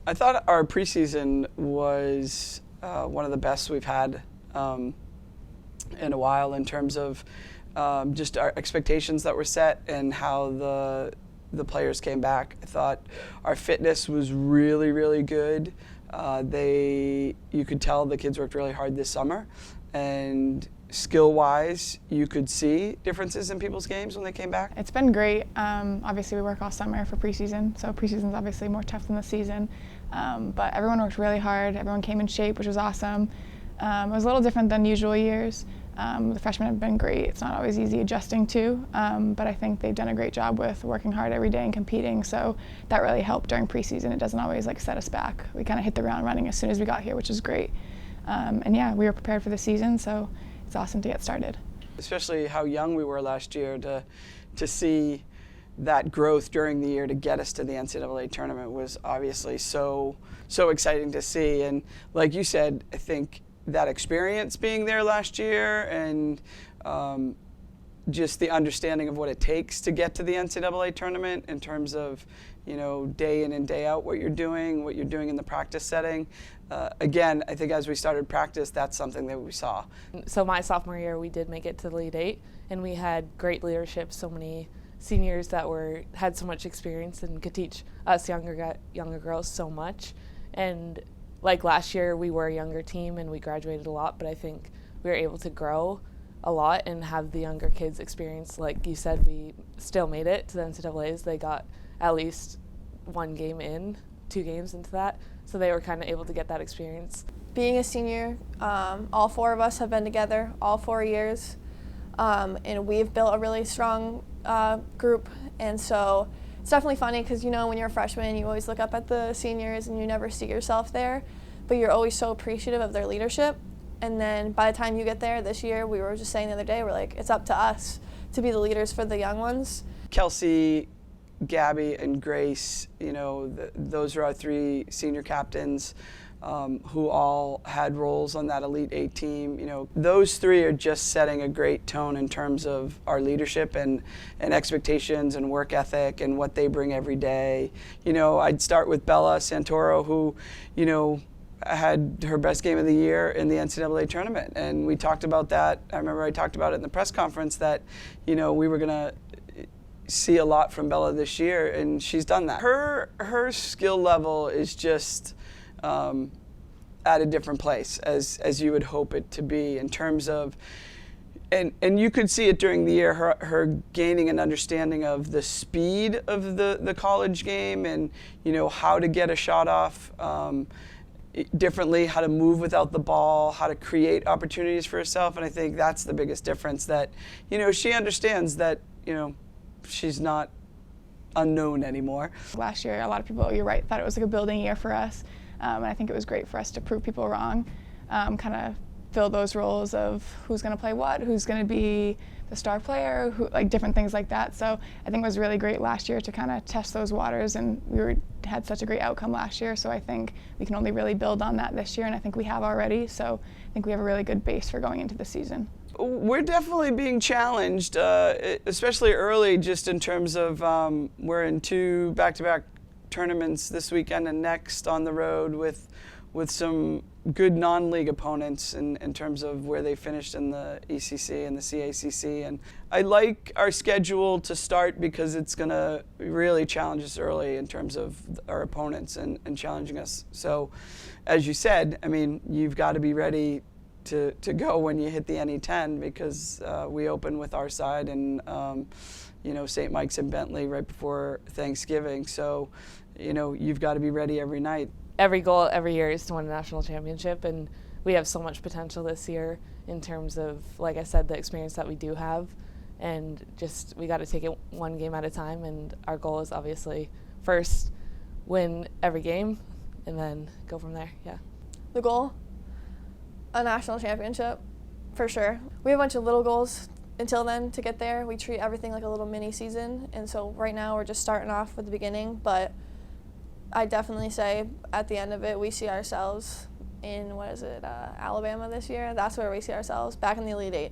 I thought our preseason was one of the best we've had in a while in terms of just our expectations that were set and how the players came back. I thought our fitness was really, really good. You could tell the kids worked really hard this summer, and skill-wise, you could see differences in people's games when they came back. It's been great. Obviously, we work all summer for preseason, so preseason's obviously more tough than the season. But everyone worked really hard. Everyone came in shape, which was awesome. It was a little different than usual years. The freshmen have been great. It's not always easy adjusting to, but I think they've done a great job with working hard every day and competing. So that really helped during preseason. It doesn't always set us back. We kind of hit the ground running as soon as we got here, which is great. And yeah, we were prepared for the season, so it's awesome to get started. Especially how young we were last year, to see that growth during the year to get us to the NCAA tournament was obviously so exciting to see. And like you said, I think that experience being there last year and just the understanding of what it takes to get to the NCAA tournament in terms of, day in and day out what you're doing in the practice setting. Again, I think as we started practice, that's something that we saw. So my sophomore year, we did make it to the Elite Eight, and we had great leadership, so many seniors that had so much experience and could teach us younger girls so much. And like last year, we were a younger team and we graduated a lot, but I think we were able to grow a lot and have the younger kids experience. Like you said, we still made it to the NCAAs. They got at least 1 game in, 2 games into that, so they were kind of able to get that experience. Being a senior, all 4 of us have been together all 4 years, and we've built a really strong group, and so it's definitely funny because when you're a freshman, you always look up at the seniors and you never see yourself there, but you're always so appreciative of their leadership. And then by the time you get there this year, we were just saying the other day, we're like, it's up to us to be the leaders for the young ones. Kelsey, Gabby, and Grace, those are our 3 senior captains who all had roles on that Elite Eight team. Those 3 are just setting a great tone in terms of our leadership and expectations and work ethic and what they bring every day. I'd start with Bella Santoro, who, had her best game of the year in the NCAA tournament. And we talked about that. I remember I talked about it in the press conference that, we were going to see a lot from Bella this year, and she's done that. Her skill level is just at a different place as you would hope it to be in terms of, and you could see it during the year, her gaining an understanding of the speed of the college game and, how to get a shot off differently, how to move without the ball, how to create opportunities for herself. And I think that's the biggest difference, that, she understands that, she's not unknown anymore. Last year, a lot of people, you're right, thought it was a building year for us. And I think it was great for us to prove people wrong, kind of fill those roles of who's going to play what, who's going to be the star player, different things like that. So I think it was really great last year to kind of test those waters, and had such a great outcome last year. So I think we can only really build on that this year, and I think we have already. So I think we have a really good base for going into the season. We're definitely being challenged, especially early, just in terms of we're in 2 back-to-back tournaments this weekend and next on the road with some good non-league opponents in terms of where they finished in the ECC and the CACC. And I like our schedule to start because it's going to really challenge us early in terms of our opponents and challenging us. So, as you said, you've got to be ready to go when you hit the NE10, because we open with our side and St. Mike's and Bentley right before Thanksgiving. So you've got to be ready every night. Every goal every year is to win a national championship, and we have so much potential this year in terms of, like I said, the experience that we do have, and just we got to take it 1 game at a time. And our goal is obviously first win every game and then go from there. Yeah. The goal? A national championship, for sure. We have a bunch of little goals until then to get there. We treat everything like a little mini season, and so right now we're just starting off with the beginning, but I definitely say at the end of it we see ourselves in, Alabama this year. That's where we see ourselves, back in the Elite Eight.